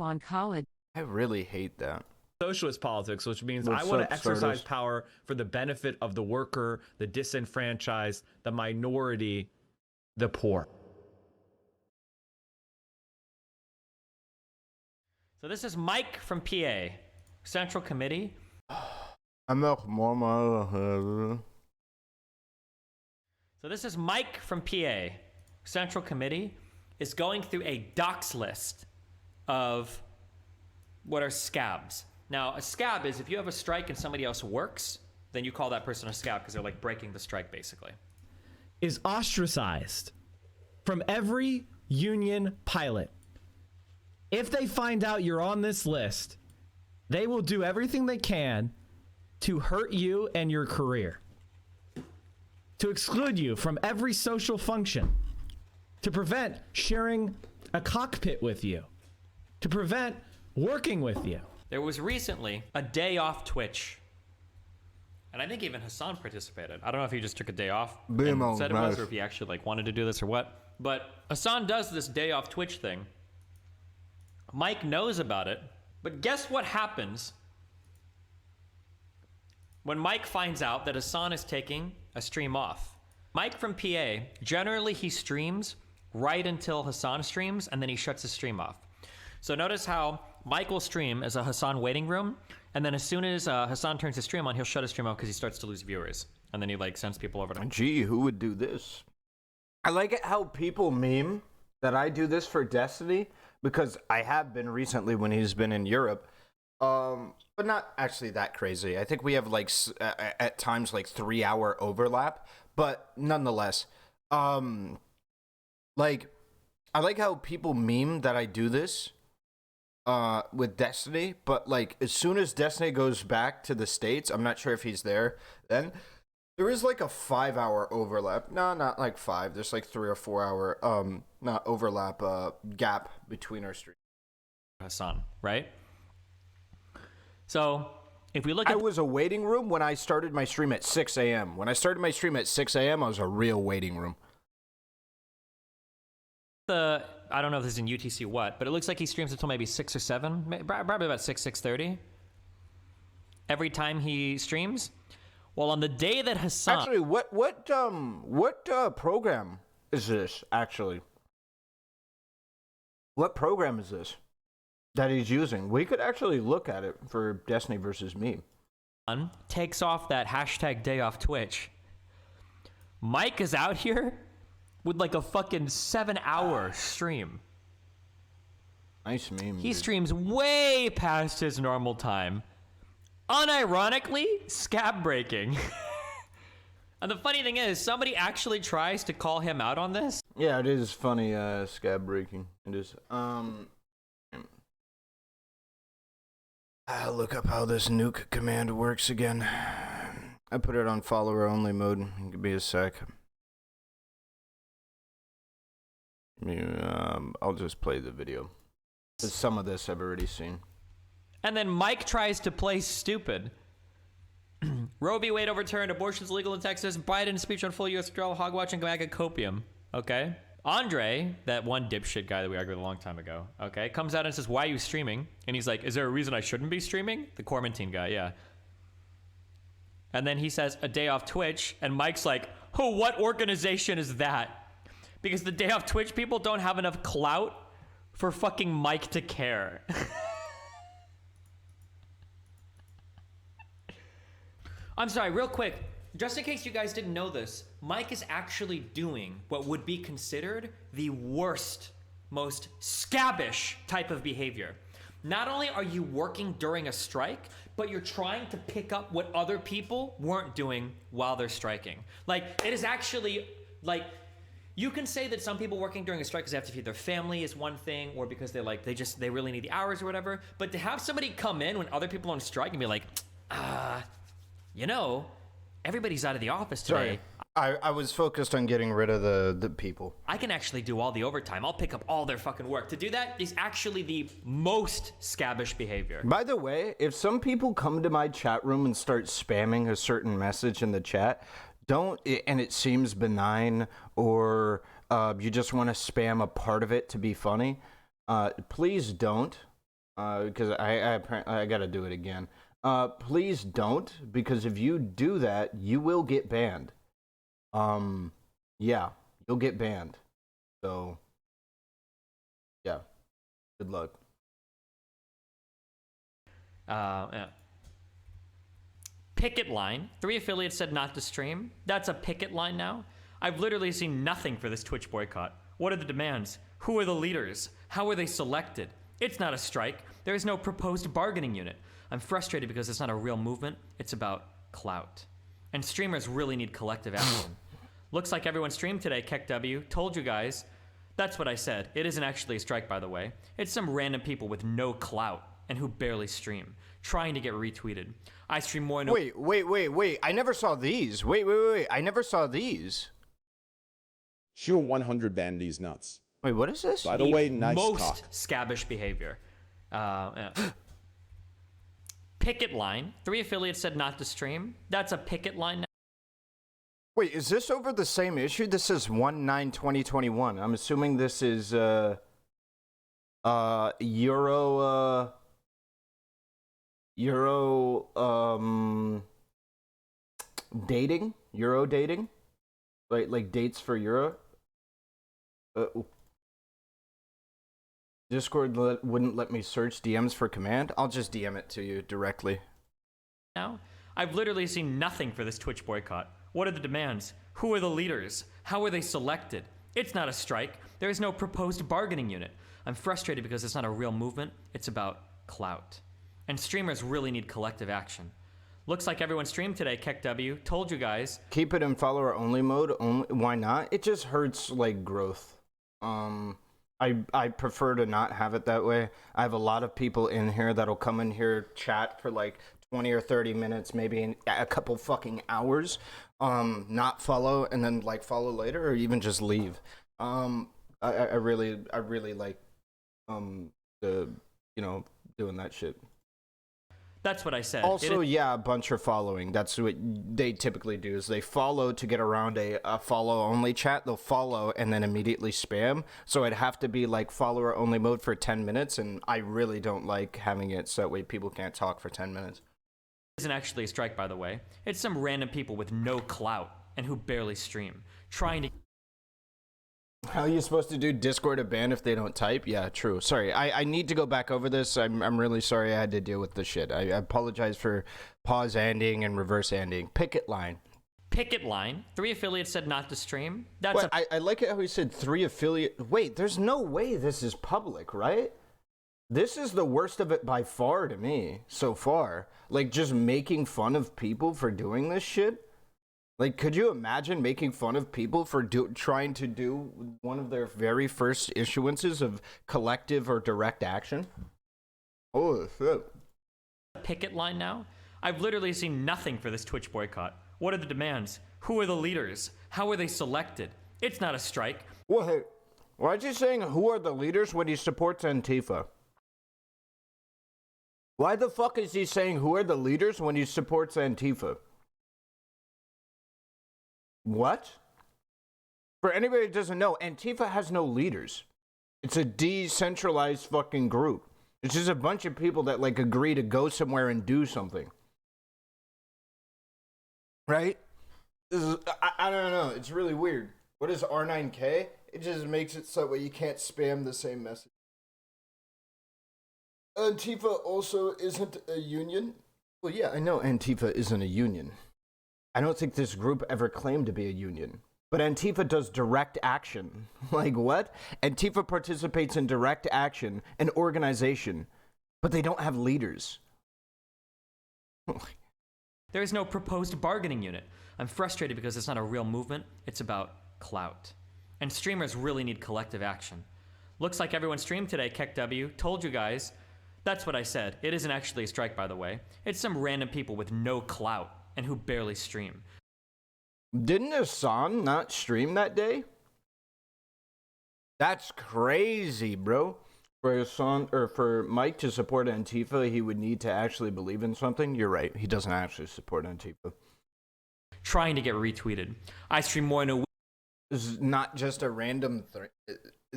on college. I really hate that. Socialist politics, which means What's I want up, to exercise starters? power for the benefit of the worker, the disenfranchised, the minority, the poor. So this is Mike from PA, Central Committee. I'm not more. So this is Mike from PA, Central Committee, is going through a docs list of what are scabs. Now, a scab is if you have a strike and somebody else works, then you call that person a scab because they're like breaking the strike, basically. Is ostracized from every union pilot. If they find out you're on this list, they will do everything they can to hurt you and your career, to exclude you from every social function, to prevent sharing a cockpit with you, to prevent working with you. There was recently a day off Twitch. And I think even Hassan participated. I don't know if he just took a day off and said it was, or if he actually like wanted to do this or what. But Hassan does this day off Twitch thing. Mike knows about it. But guess what happens when Mike finds out that Hassan is taking a stream off? Mike from PA, generally he streams right until Hassan streams, and then he shuts his stream off. So notice how Mike will stream as a Hassan waiting room, and then as soon as Hassan turns his stream on, he'll shut his stream off because he starts to lose viewers. And then he like sends people over to him. Gee, who would do this? I like it how people meme that I do this for Destiny, because I have been recently when he's been in Europe. But not actually that crazy. I think we have like at times like 3-hour overlap, but nonetheless, like I like how people meme that I do this with Destiny, but like as soon as Destiny goes back to the States, I'm not sure if he's there then. There is like a 5-hour overlap. No, not like 5. There's like 3 or 4 hour not overlap gap between our streams. Hassan, right? So if we look at I was a waiting room when I started my stream at 6 a.m. When I started my stream at 6 a.m., I was a real waiting room. I don't know if this is in UTC what, but it looks like he streams until maybe 6 or 7, probably about 6:30. Every time he streams. Well, on the day that Hassan... Actually, what program is this, actually? What program is this that he's using? We could actually look at it for Destiny versus me. Takes off that hashtag day off Twitch. Mike is out here with like a fucking 7-hour stream. Nice meme. He dude. streams way past his normal time. Unironically, scab breaking. And the funny thing is, somebody actually tries to call him out on this. Yeah, it is funny, scab breaking. It is. I'll look up how this nuke command works again. I put it on follower only mode. It could be a sec. I'll just play the video. 'Cause some of this I've already seen. And then Mike tries to play stupid. Roe v. Wade overturned, abortion's legal in Texas, Biden speech on full U.S. withdrawal, hog watching, MAGA copium. Okay? Andre, that one dipshit guy that we argued a long time ago, okay, comes out and says, why are you streaming? And he's like, is there a reason I shouldn't be streaming? The Cormentine guy, yeah. And then he says, a day off Twitch, and Mike's like, oh, what organization is that? Because the day off Twitch people don't have enough clout for fucking Mike to care. I'm sorry, real quick, just in case you guys didn't know this, Mike is actually doing what would be considered the worst, most scabbish type of behavior. Not only are you working during a strike, but you're trying to pick up what other people weren't doing while they're striking. Like, it is actually, like, you can say that some people working during a strike because they have to feed their family is one thing, or because they really need the hours or whatever. But to have somebody come in when other people are on strike and be like, you know, everybody's out of the office today. Sorry. I was focused on getting rid of the people. I can actually do all the overtime. I'll pick up all their fucking work. To do that is actually the most scabbish behavior. By the way, if some people come to my chat room and start spamming a certain message in the chat, and it seems benign, or you just want to spam a part of it to be funny, please don't. because I gotta do it again. Please don't, because if you do that, you will get banned. Yeah, you'll get banned. So, yeah, good luck. Yeah. Picket line. 3 affiliates said not to stream. That's a picket line now. I've literally seen nothing for this Twitch boycott. What are the demands? Who are the leaders? How are they selected? It's not a strike. There is no proposed bargaining unit. I'm frustrated because it's not a real movement. It's about clout. And streamers really need collective action. Looks like everyone streamed today, KEKW. Told you guys. That's what I said. It isn't actually a strike, by the way. It's some random people with no clout and who barely stream, trying to get retweeted. I stream more... Wait. I never saw these. Wait. I never saw these. Sure, 100 ban these nuts. Wait, what is this? By the way, nice most cock. scabbish behavior. Yeah. Picket line. 3 affiliates said not to stream. That's a picket line now. Wait, is this over the same issue? This is 1/9/2021. I'm assuming this is Euro dating? Euro dating? Like dates for Euro? Discord wouldn't let me search DMs for command. I'll just DM it to you directly. Now, I've literally seen nothing for this Twitch boycott. What are the demands? Who are the leaders? How are they selected? It's not a strike. There is no proposed bargaining unit. I'm frustrated because it's not a real movement. It's about clout. And streamers really need collective action. Looks like everyone streamed today, KEKW. Told you guys. Keep it in follower only mode. Why not? It just hurts like growth. I prefer to not have it that way. I have a lot of people in here that'll come in here, chat for like 20 or 30 minutes, maybe a couple fucking hours, not follow, and then like follow later, or even just leave. I really like the doing that shit. That's what I said. Also, yeah, a bunch are following. That's what they typically do, is they follow to get around a follow-only chat. They'll follow and then immediately spam. So it'd have to be like follower-only mode for 10 minutes, and I really don't like having it so that way people can't talk for 10 minutes. Isn't actually a strike, by the way. It's some random people with no clout and who barely stream, trying to... How are you supposed to do Discord a ban if they don't type? Yeah, true. Sorry, I need to go back over this. I'm really sorry I had to deal with this shit. I apologize for pause ending and reverse ending. Picket line. Picket line. 3 affiliates said not to stream. That's Wait, I like it how he said 3 affiliate. Wait, there's no way this is public, right? This is the worst of it by far to me so far. Like, just making fun of people for doing this shit. Like, could you imagine making fun of people for trying to do one of their very first issuances of collective or direct action? Oh, shit. Picket line now. I've literally seen nothing for this Twitch boycott. What are the demands? Who are the leaders? How are they selected? It's not a strike. Well, hey, why is he saying who are the leaders when he supports Antifa? Why the fuck is he saying who are the leaders when he supports Antifa? What? For anybody that doesn't know, Antifa has no leaders. It's a decentralized fucking group. It's just a bunch of people that like agree to go somewhere and do something. Right? I don't know. It's really weird. What is R9K? It just makes it so that you can't spam the same message. Antifa also isn't a union. Well, yeah, I know Antifa isn't a union. I don't think this group ever claimed to be a union. But Antifa does direct action. Like what? Antifa participates in direct action and organization, but they don't have leaders. There is no proposed bargaining unit. I'm frustrated because it's not a real movement. It's about clout. And streamers really need collective action. Looks like everyone streamed today, KEKW. Told you guys. That's what I said. It isn't actually a strike, by the way. It's some random people with no clout and who barely stream. Didn't Hassan not stream that day? That's crazy, bro. For Hassan, or for Mike to support Antifa, he would need to actually believe in something. You're right. He doesn't actually support Antifa. Trying to get retweeted. I stream more in a week. This is not just a random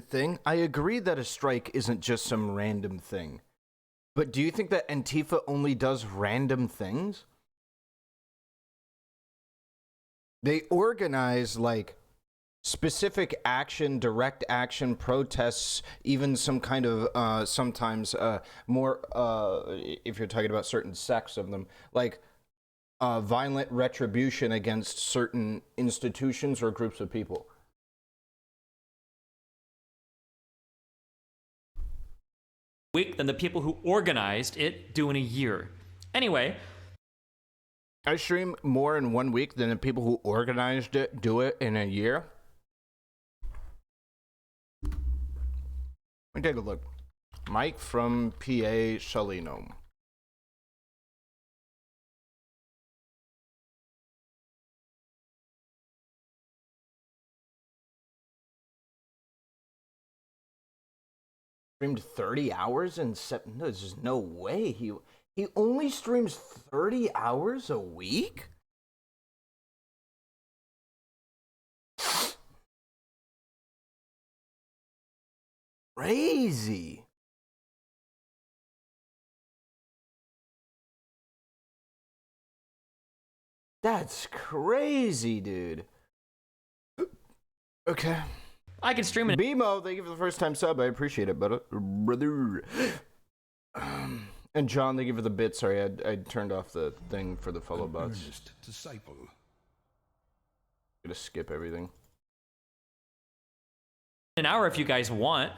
thing. I agree that a strike isn't just some random thing. But do you think that Antifa only does random things? They organize like specific action, direct action, protests, even some kind of sometimes more if you're talking about certain sects of them, like violent retribution against certain institutions or groups of people. Week than the people who organized it do in a year. Anyway, I stream more in 1 week than the people who organized it do it in a year. Let me take a look. Mike from PA Salino. Streamed 30 hours in seven. No, there's just no way he only streams 30 hours a week? Crazy. That's crazy, dude. Okay. I can stream it. BMO, thank you for the first time sub. I appreciate it, brother. And John, thank you for the bit. Sorry, I turned off the thing for the follow bots. Disciple. I'm gonna skip everything. An hour if you guys want.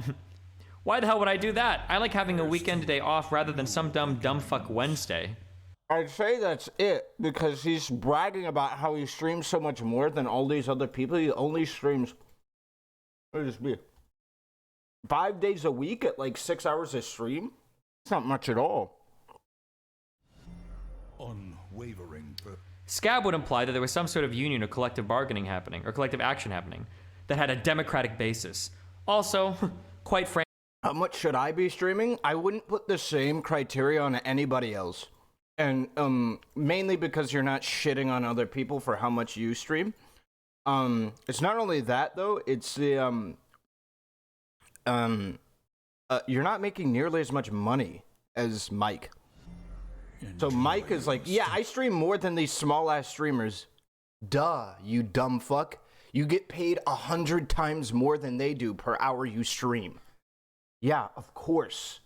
Why the hell would I do that? I like having a weekend day off rather than some dumb fuck Wednesday. I'd say that's it, because he's bragging about how he streams so much more than all these other people. He only streams, what would this be, 5 days a week at like 6 hours a stream? It's not much at all. Unwavering. Scab would imply that there was some sort of union or collective bargaining happening, or collective action happening, that had a democratic basis. Also, quite frankly, How much should I be streaming? I wouldn't put the same criteria on anybody else. And mainly because you're not shitting on other people for how much you stream. It's not only that though, it's the you're not making nearly as much money as Mike. So Mike is like, yeah, I stream more than these small ass streamers. Duh, you dumb fuck. You get paid 100 times more than they do per hour you stream. Yeah, of course.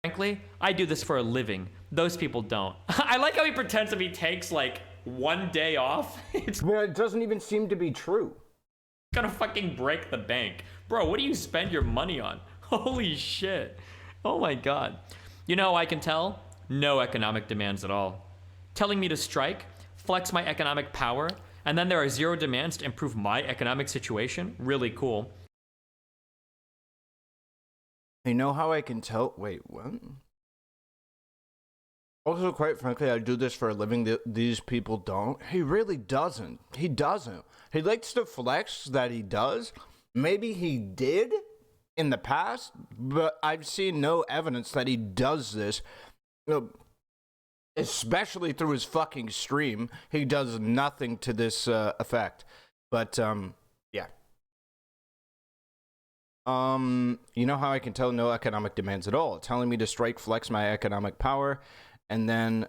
frankly, I do this for a living. Those people don't. I like how he pretends if he takes like 1 day off, it's Well, it doesn't even seem to be true. gonna fucking break the bank. Bro, what do you spend your money on? Holy shit. Oh my god. You know, I can tell, no economic demands at all. Telling me to strike, flex my economic power, and then there are zero demands to improve my economic situation? Really cool. You know how I can tell? Wait, what? Also, quite frankly, I do this for a living. These people don't. He really doesn't. He doesn't. He likes to flex that he does. Maybe he did in the past, but I've seen no evidence that he does this. You know, especially through his fucking stream. He does nothing to this effect. But, yeah. You know how I can tell no economic demands at all? Telling me to strike, flex my economic power, and then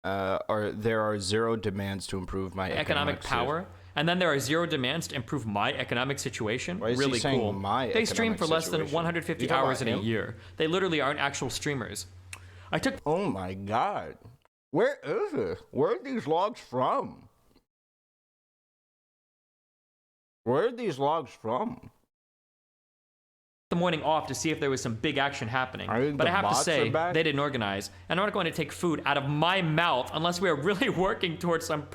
there are zero demands to improve my Economic power. And then there are zero demands to improve my economic situation. Why is he Really saying cool. my They stream economic for less than situation? 150 You talking hours in about a him? year. They literally aren't actual streamers. I took Oh my god. Where is this? Where are these logs from? Where are these logs from? the morning off to see if there was some big action happening. I think But the I have to bots say, are back. they didn't organize. And I'm not going to take food out of my mouth unless we are really working towards some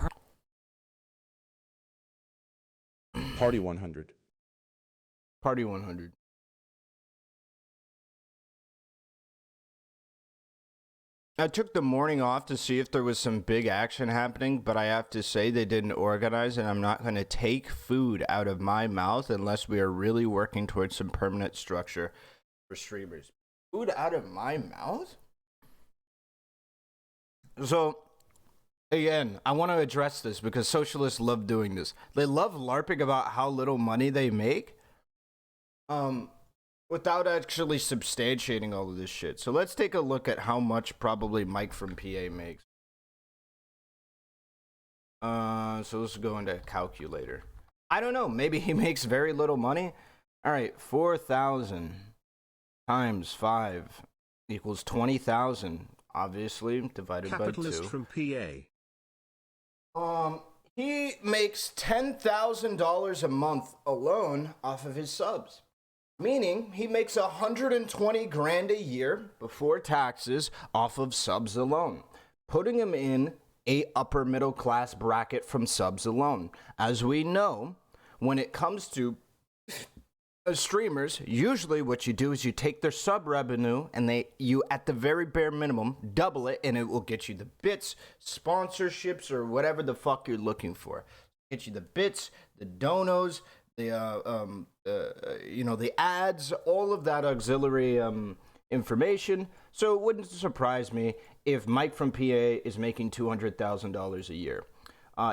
Party 100. Party 100. I took the morning off to see if there was some big action happening, but I have to say they didn't organize, and I'm not going to take food out of my mouth unless we are really working towards some permanent structure for streamers. Food out of my mouth? So, again, I want to address this because socialists love doing this. They love LARPing about how little money they make. without actually substantiating all of this shit. So let's take a look at how much probably Mike from PA makes. So let's go into calculator. I don't know. Maybe he makes very little money. All right, 4,000 times 5 equals 20,000. Obviously, divided Capitalist by 2. from PA. He makes $10,000 a month alone off of his subs. Meaning he makes 120 grand a year before taxes off of subs alone, putting him in a upper middle class bracket from subs alone. As we know, when it comes to streamers, usually what you do is you take their sub revenue and you at the very bare minimum double it, and it will get you the bits, sponsorships, or whatever the fuck you're looking for. Get you the bits, the donos, the the ads, all of that auxiliary information. So it wouldn't surprise me if Mike from PA is making $200,000 a year.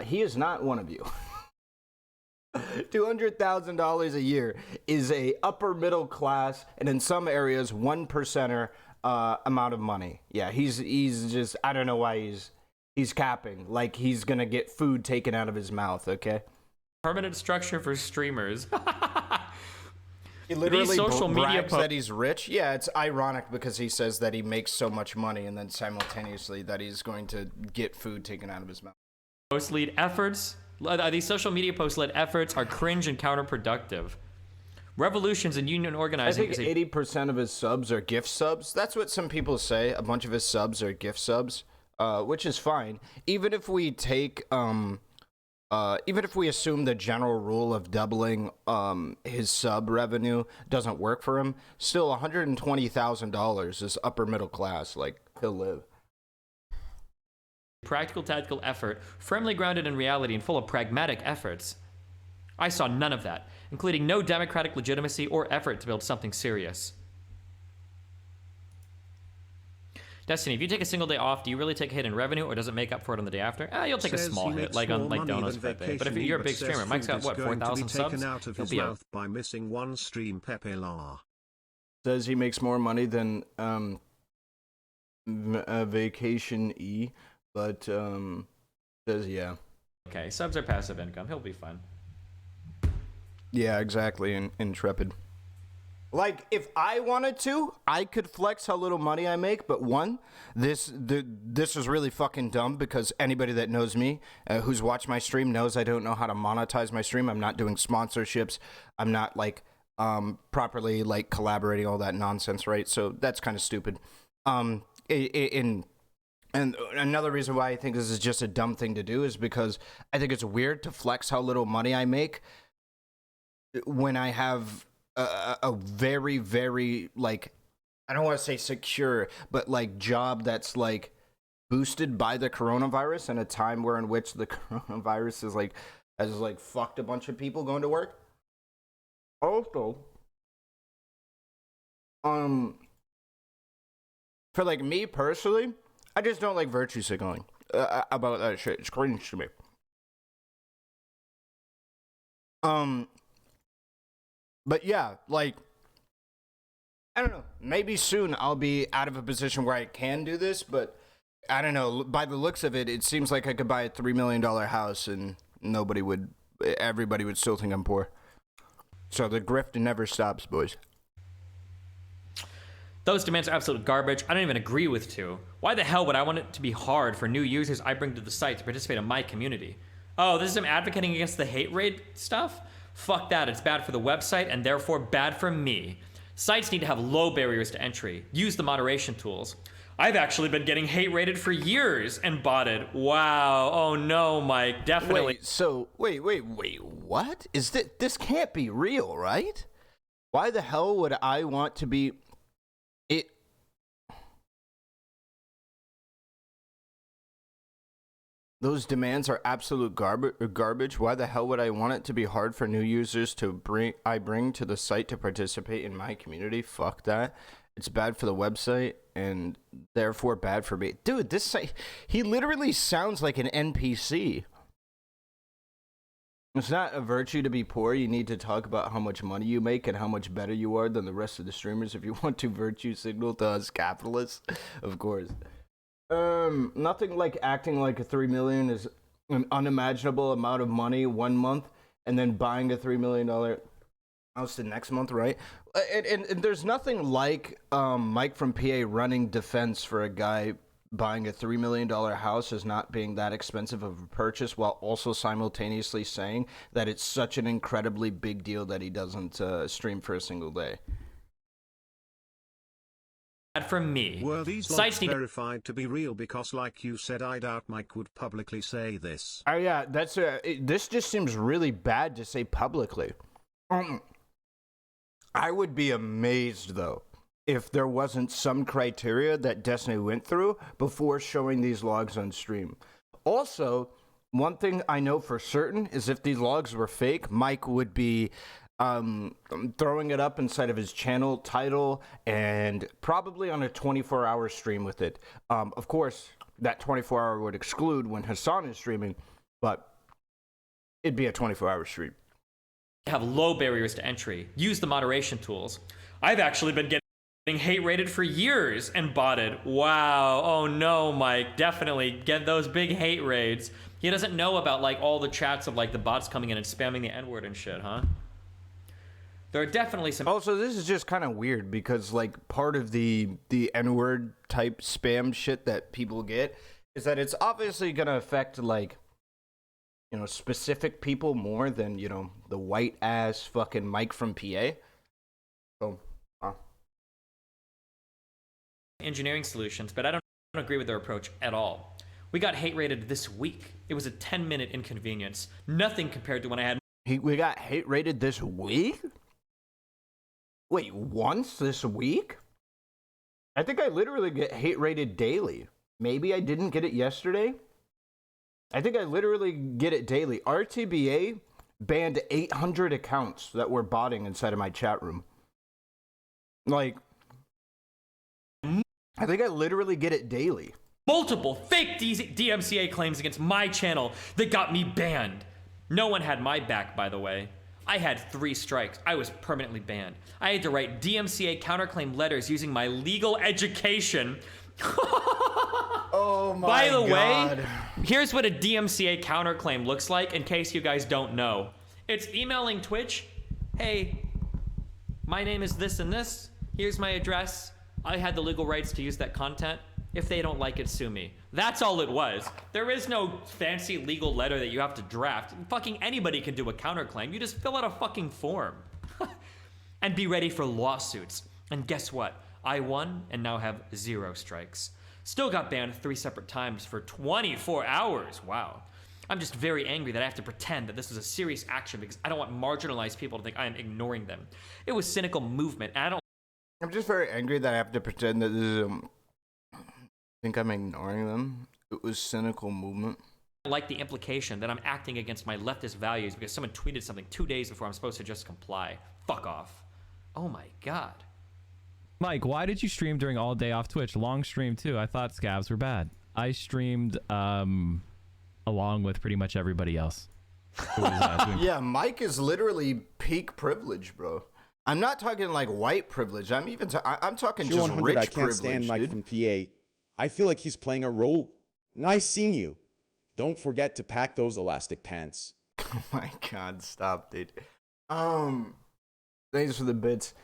He is not one of you. $200,000 a year is a upper middle class, and in some areas 1%er amount of money. Yeah, he's just, I don't know why he's capping, like he's gonna get food taken out of his mouth. Okay. Permanent structure for streamers. He literally These social media brags that he's rich. Yeah, it's ironic because he says that he makes so much money, and then simultaneously that he's going to get food taken out of his mouth. Post lead efforts. These social media post led efforts are cringe and counterproductive. Revolutions in union I organizing. think 80% of his subs are gift subs. That's what some people say. A bunch of his subs are gift subs, which is fine. Even if we take, even if we assume the general rule of doubling his sub revenue doesn't work for him, still $120,000 is upper middle class. Like, he'll live. Practical tactical effort, firmly grounded in reality and full of pragmatic efforts. I saw none of that, including no democratic legitimacy or effort to build something serious. Destiny, if you take a single day off, do you really take a hit in revenue, or does it make up for it on the day after? You'll take a small hit, like on Dono's birthday. But if you're a big streamer, Mike's got what, 4,000 subs? Out of his mouth by missing one stream. Pepe La Says he makes more money than Vacation E, but says yeah. Okay, subs are passive income. He'll be fine. Yeah, exactly. Intrepid. Like, if I wanted to, I could flex how little money I make, but one, this is really fucking dumb because anybody that knows me, who's watched my stream, knows I don't know how to monetize my stream. I'm not doing sponsorships. I'm not, like, properly, like, collaborating, all that nonsense, right? So that's kind of stupid. And another reason why I think this is just a dumb thing to do is because I think it's weird to flex how little money I make when I have a very, very, like, I don't want to say secure, but like job that's like boosted by the coronavirus in a time where in which the coronavirus is like has like fucked a bunch of people going to work. Also, for like me personally, I just don't like virtue signaling about that shit. It's cringe to me. But yeah, like, I don't know. Maybe soon I'll be out of a position where I can do this, but I don't know. By the looks of it, it seems like I could buy a $3 million house and everybody would still think I'm poor. So the grift never stops, boys. Those demands are absolute garbage. I don't even agree with 2. Why the hell would I want it to be hard for new users I bring to the site to participate in my community? Oh, this is him advocating against the hate raid stuff? Fuck that, it's bad for the website and therefore bad for me. Sites need to have low barriers to entry. Use the moderation tools. I've actually been getting hate rated for years and botted. Wow. Oh no, Mike. Definitely. Wait, what? Is this can't be real, right? Why the hell would I want to be it? Those demands are absolute garbage. Why the hell would I want it to be hard for new users to bring to the site to participate in my community? Fuck that. It's bad for the website and therefore bad for me. Dude, this site, he literally sounds like an NPC. It's not a virtue to be poor. You need to talk about how much money you make and how much better you are than the rest of the streamers if you want to virtue signal to us capitalists, of course. Nothing like acting like a 3 million is an unimaginable amount of money 1 month and then buying a $3 million house the next month, right? And there's nothing like Mike from PA running defense for a guy buying a $3 million house as not being that expensive of a purchase, while also simultaneously saying that it's such an incredibly big deal that he doesn't stream for a single day. From me. Were these logs verified to be real? Because like you said, I doubt Mike would publicly say this. Oh yeah, that's this just seems really bad to say publicly. I would be amazed though if there wasn't some criteria that Destiny went through before showing these logs on stream. Also, one thing I know for certain is if these logs were fake, Mike would be throwing it up inside of his channel title and probably on a 24-hour stream with it. Of course, that 24-hour would exclude when Hassan is streaming, but it'd be a 24-hour stream. Have low barriers to entry. Use the moderation tools. I've actually been getting hate rated for years and botted. Wow. Oh no, Mike. Definitely get those big hate raids. He doesn't know about like all the chats of like the bots coming in and spamming the N-word and shit, huh? There are definitely some. Also, this is just kind of weird because like part of the N-word type spam shit that people get is that it's obviously gonna affect like, you know, specific people more than, you know, the white ass fucking Mike from PA. So, engineering solutions, but I don't agree with their approach at all. We got hate rated this week. It was a 10-minute inconvenience. Nothing compared to when I had. We got hate rated this week? Wait, once this week? I think I literally get hate rated daily. Maybe I didn't get it yesterday. I think I literally get it daily. RTBA banned 800 accounts that were botting inside of my chat room. Like, I think I literally get it daily. Multiple fake DMCA claims against my channel that got me banned. No one had my back, by the way. I had 3 strikes. I was permanently banned. I had to write DMCA counterclaim letters using my legal education. Oh my God. By the way, here's what a DMCA counterclaim looks like in case you guys don't know. It's emailing Twitch, hey, my name is this and this. Here's my address. I had the legal rights to use that content. If they don't like it, sue me. That's all it was. There is no fancy legal letter that you have to draft. Fucking anybody can do a counterclaim. You just fill out a fucking form. And be ready for lawsuits. And guess what? I won and now have 0 strikes. Still got banned 3 separate times for 24 hours. Wow. I'm just very angry that I have to pretend that this is a serious action because I don't want marginalized people to think I am ignoring them. It was cynical movement. And I'm just very angry that I have to pretend that this is I think I'm ignoring them. It was cynical movement. I like the implication that I'm acting against my leftist values because someone tweeted something 2 days before I'm supposed to just comply. Fuck off. Oh my God. Mike, why did you stream during all day off Twitch? Long stream too. I thought scabs were bad. I streamed along with pretty much everybody else. Who was, yeah, Mike is literally peak privilege, bro. I'm not talking like white privilege. I'm talking just rich I can't privilege, stand Mike dude. from PA. I feel like he's playing a role. Nice seeing you. Don't forget to pack those elastic pants. Oh my God, stop, dude. Thanks for the bits.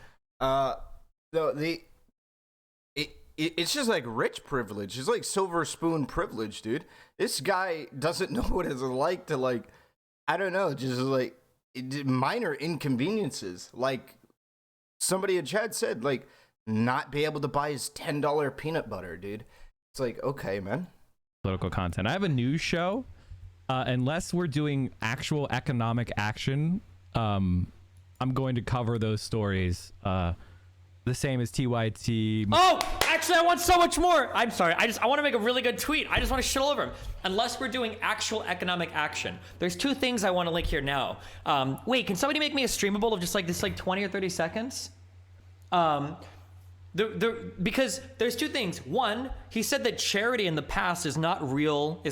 It's just like rich privilege. It's like silver spoon privilege, dude. This guy doesn't know what it's like to like, I don't know, just like minor inconveniences. Like somebody in chat said, like not be able to buy his $10 peanut butter, dude. It's like, okay, man. Political content. I have a news show. Unless we're doing actual economic action, I'm going to cover those stories. The same as TYT. Oh, actually, I want so much more. I'm sorry. I want to make a really good tweet. I just want to shit all over him. Unless we're doing actual economic action. There's 2 things I want to link here now. Wait, can somebody make me a streamable of just like this, like 20 or 30 seconds? Because there's 2 things. One, he said that charity in the past is not real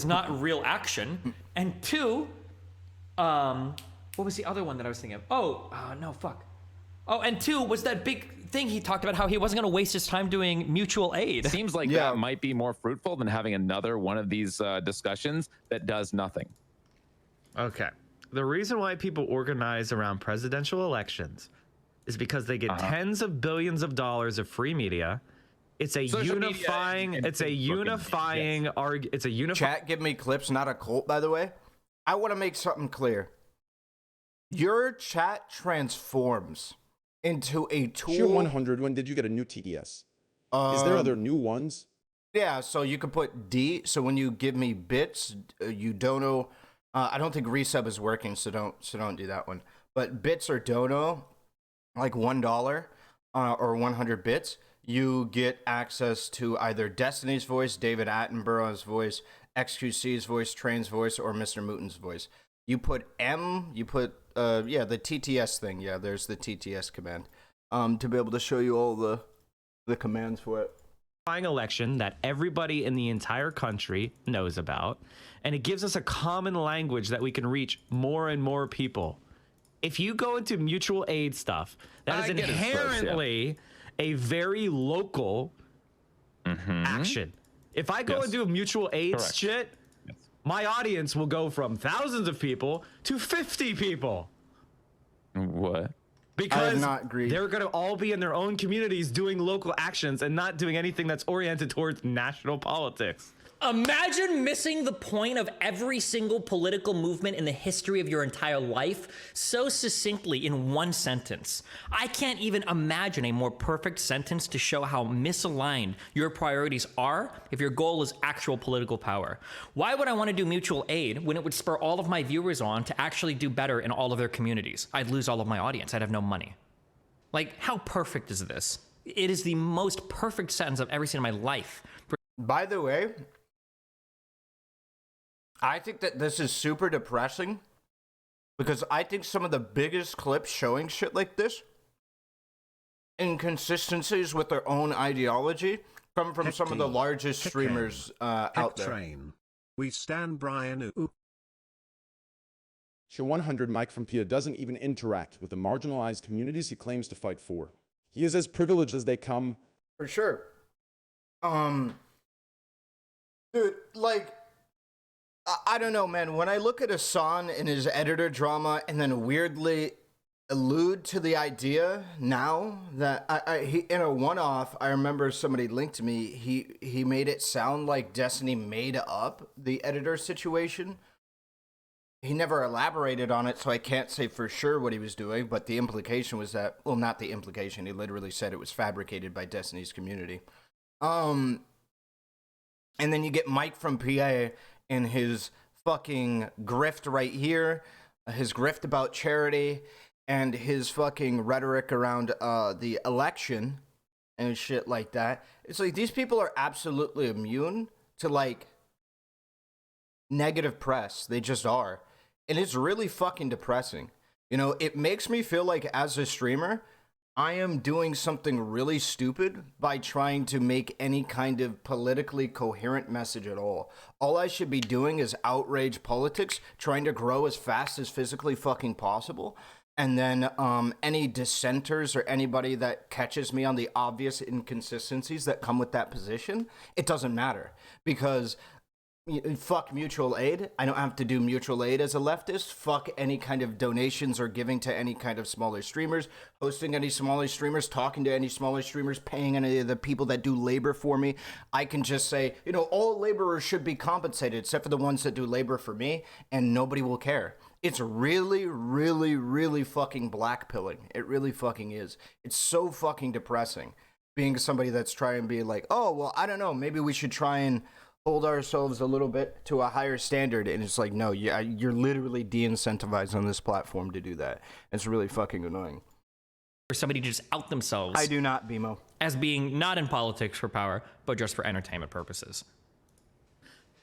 action. And 2, what was the other one that I was thinking of? Oh, no, fuck. Oh, and 2 was that big thing he talked about how he wasn't going to waste his time doing mutual aid. Seems like that might be more fruitful than having another one of these discussions that does nothing. Okay. The reason why people organize around presidential elections is because they get tens of billions of dollars of free media. It's a Social unifying. media and It's a Facebook unifying. yes. It's a unifying. Chat, give me clips, not a cult, by the way. I want to make something clear. Your chat transforms into a tool. Sure 100, when did you get a new TDS? Is there other new ones? Yeah, so you can put D. So when you give me bits, you dono. I don't think resub is working, so don't do that one. But bits or dono, like $1 or 100 bits, you get access to either Destiny's voice, David Attenborough's voice, XQC's voice, Train's voice, or Mr. Mooten's voice. You put M, you put the TTS thing. Yeah, there's the TTS command to be able to show you all the commands for it. Election that everybody in the entire country knows about, and it gives us a common language that we can reach more and more people. If you go into mutual aid stuff, that is inherently a very local action. If I go and do a mutual aid shit, my audience will go from thousands of people to 50 people. What? Because not agreed. they're going to all be in their own communities doing local actions and not doing anything that's oriented towards national politics. Imagine missing the point of every single political movement in the history of your entire life so succinctly in one sentence. I can't even imagine a more perfect sentence to show how misaligned your priorities are if your goal is actual political power. Why would I want to do mutual aid when it would spur all of my viewers on to actually do better in all of their communities? I'd lose all of my audience. I'd have no money. Like, how perfect is this? It is the most perfect sentence I've ever seen in my life. By the way, I think that this is super depressing because I think some of the biggest clips showing shit like this, inconsistencies with their own ideology, come from some of the largest streamers out there. Train. We stand Brian. Sure 100, Mike from Pia doesn't even interact with the marginalized communities he claims to fight for. He is as privileged as they come. For sure. Dude, like, I don't know, man. When I look at Hassan and his editor drama and then weirdly allude to the idea now that he in a one-off, I remember somebody linked to me, he made it sound like Destiny made up the editor situation. He never elaborated on it, so I can't say for sure what he was doing, but the implication was that, well, not the implication, he literally said it was fabricated by Destiny's community. And then you get Mike from PA and his fucking grift right here, his grift about charity, and his fucking rhetoric around the election and shit like that. It's like these people are absolutely immune to, like, negative press. They just are. And it's really fucking depressing. You know, it makes me feel like as a streamer, I am doing something really stupid by trying to make any kind of politically coherent message at all. All I should be doing is outrage politics, trying to grow as fast as physically fucking possible. And then any dissenters or anybody that catches me on the obvious inconsistencies that come with that position, it doesn't matter. Because fuck mutual aid. I don't have to do mutual aid as a leftist. Fuck any kind of donations or giving to any kind of smaller streamers, hosting any smaller streamers, talking to any smaller streamers, paying any of the people that do labor for me. I can just say, you know, all laborers should be compensated except for the ones that do labor for me, and nobody will care. It's really, really, really fucking blackpilling. It really fucking is. It's so fucking depressing being somebody that's trying to be like, oh, well, I don't know, maybe we should try and hold ourselves a little bit to a higher standard, and it's like, no, you're literally de-incentivized on this platform to do that. It's really fucking annoying. For somebody to just out themselves. I do not, BMO. As being not in politics for power, but just for entertainment purposes.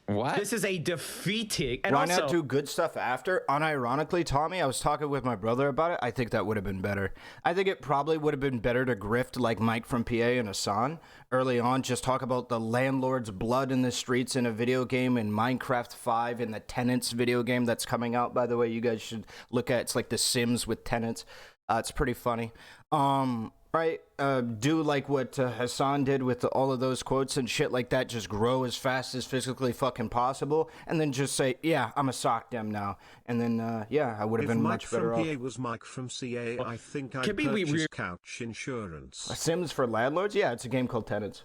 What? This is a defeating. And Why also, not do good stuff after? Unironically, Tommy, I was talking with my brother about it. I think that would have been better. I think it probably would have been better to grift like Mike from PA and Hassan early on. Just talk about the landlord's blood in the streets in a video game, in Minecraft 5, in the Tenants video game that's coming out, by the way. You guys should look at it. It's like The Sims with tenants. It's pretty funny. Right? Do like what Hassan did with all of those quotes and shit like that. Just grow as fast as physically fucking possible. And then just say, yeah, I'm a sock dem now. And then, yeah, I would have been much better off. If Mike from PA was Mike from CA, I think I'd Can we purchase couch insurance. Sims for landlords? Yeah, it's a game called Tenants.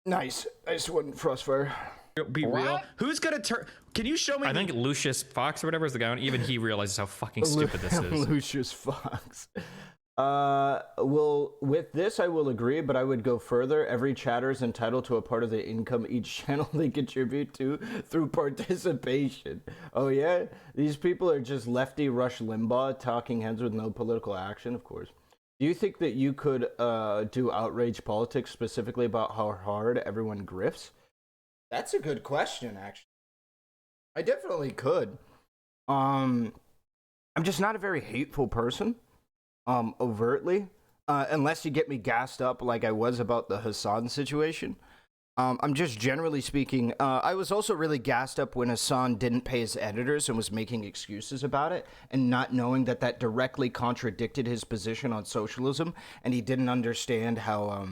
Nice. Nice one, Frostfire. be real. Who's gonna turn? Can you show me? I think Lucius Fox or whatever is the guy. Even he realizes how fucking stupid this is. Lucius Fox. Well, with this, I will agree, but I would go further. Every chatter is entitled to a part of the income each channel they contribute to through participation. Oh, yeah? These people are just lefty Rush Limbaugh talking heads with no political action, of course. Do you think that you could do outrage politics specifically about how hard everyone grifts? That's a good question, actually. I definitely could. I'm just not a very hateful person. Overtly, unless you get me gassed up like I was about the Hassan situation. I'm just generally speaking, I was also really gassed up when Hassan didn't pay his editors and was making excuses about it and not knowing that that directly contradicted his position on socialism, and he didn't understand how,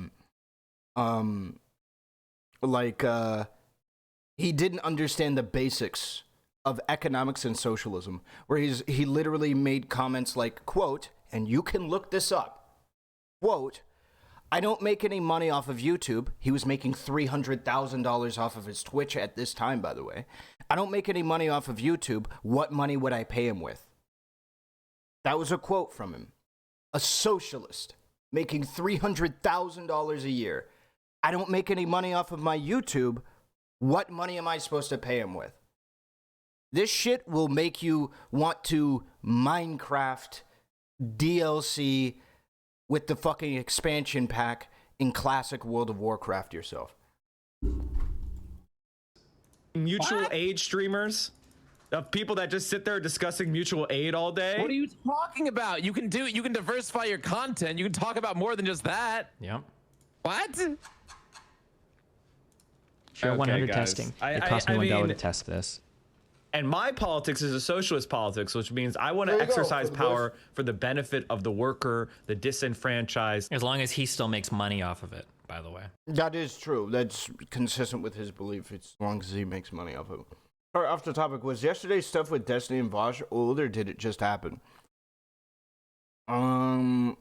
he didn't understand the basics of economics and socialism, where he literally made comments like, quote, and you can look this up, quote, I don't make any money off of YouTube. He was making $300,000 off of his Twitch at this time, by the way. I don't make any money off of YouTube. What money would I pay him with? That was a quote from him. A socialist making $300,000 a year. I don't make any money off of my YouTube. What money am I supposed to pay him with? This shit will make you want to Minecraft DLC with the fucking expansion pack in classic World of Warcraft yourself. Mutual aid streamers of people that just sit there discussing mutual aid all day. What are you talking about? You can diversify your content. You can talk about more than just that. Yep. What? Sure, Okay, 100 guys. testing. It cost me $1 to test this. And my politics is a socialist politics, which means I want There to you go, exercise for the power for the benefit of the worker, the disenfranchised. As long as he still makes money off of it, by the way. That is true. That's consistent with his belief, as long as he makes money off of it. All right, off the topic, was yesterday's stuff with Destiny and Vosh old, or did it just happen? Some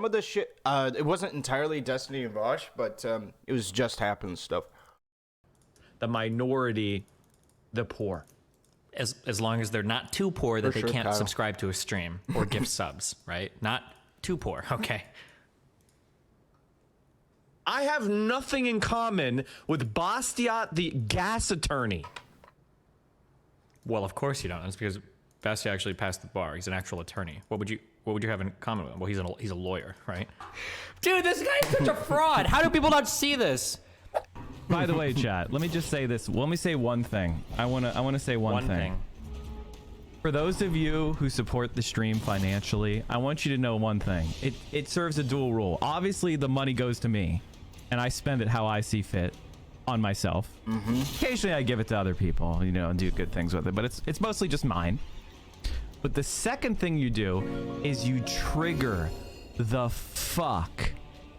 of the shit, it wasn't entirely Destiny and Vosh, but it was just happened stuff. The minority, the poor. As long as they're not too poor that For they sure, can't Kyle. subscribe to a stream or gift subs, right? Not too poor. Okay. I have nothing in common with Bastiat, the gas attorney. Well, of course you don't. That's because Bastia actually passed the bar. He's an actual attorney. What would you have in common with him? Well, he's a lawyer, right? Dude, this guy's such a fraud. How do people not see this? By the way, chat, let me just say this. Let me say one thing. I want to say one thing. For those of you who support the stream financially, I want you to know one thing. It serves a dual role. Obviously, the money goes to me, and I spend it how I see fit on myself. Occasionally, I give it to other people, you know, and do good things with it, but it's mostly just mine. But the second thing you do is you trigger the fuck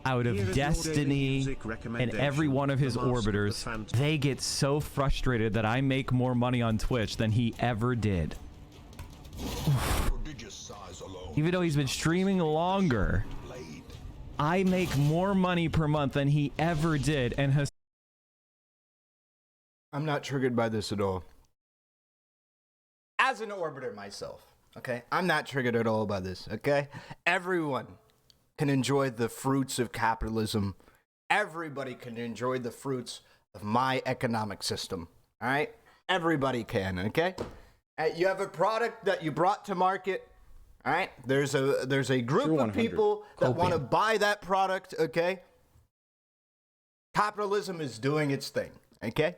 out of Destiny and every one of his orbiters. They get so frustrated that I make more money on Twitch than he ever did. Even though he's been streaming longer, I make more money per month than he ever did, and has. I'm not triggered by this at all. As an orbiter myself, okay? I'm not triggered at all by this, okay? Everyone can enjoy the fruits of capitalism. Everybody can enjoy the fruits of my economic system, all right? Everybody can, okay? You have a product that you brought to market, all right? There's a group of people that want to buy that product, okay? Capitalism is doing its thing, okay?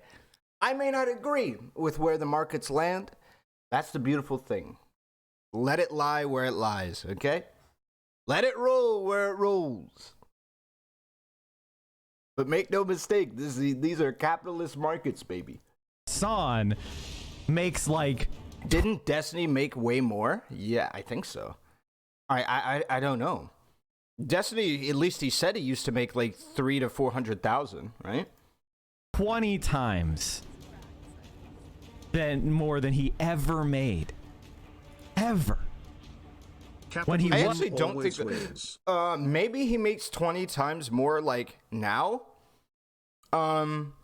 I may not agree with where the markets land. That's the beautiful thing. Let it lie where it lies, okay? Let it roll where it rolls. But make no mistake, these are capitalist markets, baby. Son makes like... Didn't Destiny make way more? Yeah, I think so. I don't know. Destiny, at least he said he used to make like 300,000 to 400,000, right? 20 times more than he ever made. Ever. When he I won, actually don't think that, maybe he makes 20 times more like now.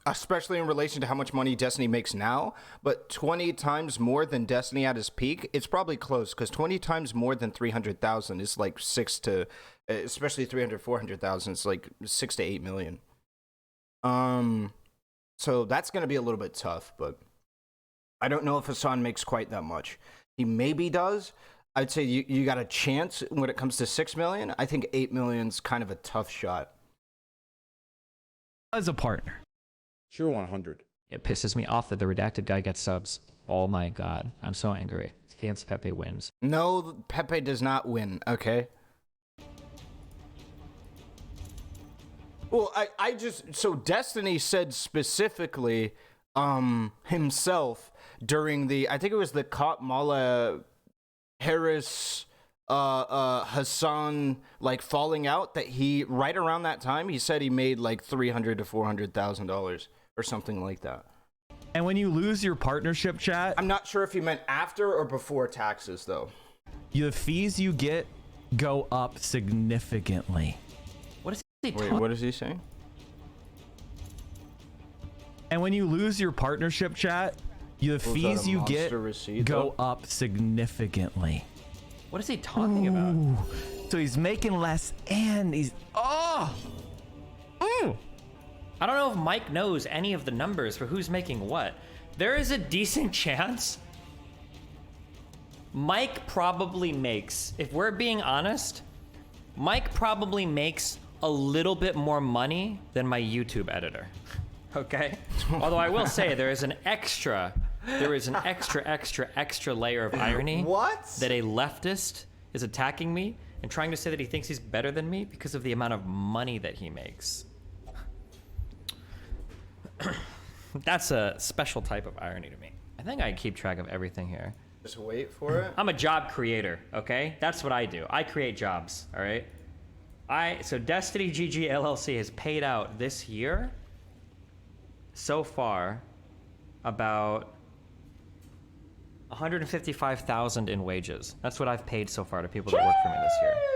Especially in relation to how much money Destiny makes now, but 20 times more than Destiny at his peak, it's probably close, because 20 times more than 300,000 is like 6 to, especially 300, 400,000, it's like 6 to 8 million. So that's going to be a little bit tough, but I don't know if Hassan makes quite that much. He maybe does. I'd say you got a chance when it comes to 6 million. I think 8 million's kind of a tough shot. as a partner. Sure, 100. It pisses me off that the redacted guy gets subs. Oh my god, I'm so angry. Chance Pepe wins. No, Pepe does not win, okay? Well, I just, so Destiny said specifically, himself during the, I think it was the Mala Harris, Hassan, like falling out, that he, right around that time, he said he made like $300,000 to $400,000 or something like that. And when you lose your partnership chat, I'm not sure if he meant after or before taxes though. the fees you get go up significantly. What is he Wait, what is he saying? And when you lose your partnership chat, the fees you get go up significantly. What is he talking about? So he's making less and he's... Oh! I don't know if Mike knows any of the numbers for who's making what. There is a decent chance Mike probably makes, if we're being honest, Mike probably makes a little bit more money than my YouTube editor. Okay? Although I will say there is an extra layer of irony. What? That a leftist is attacking me and trying to say that he thinks he's better than me because of the amount of money that he makes. That's a special type of irony to me. I think I keep track of everything here. Just wait for it. I'm a job creator, okay? That's what I do. I create jobs, all right? So Destiny GG LLC has paid out this year so far about $155,000 in wages. That's what I've paid so far to people that work for me this year.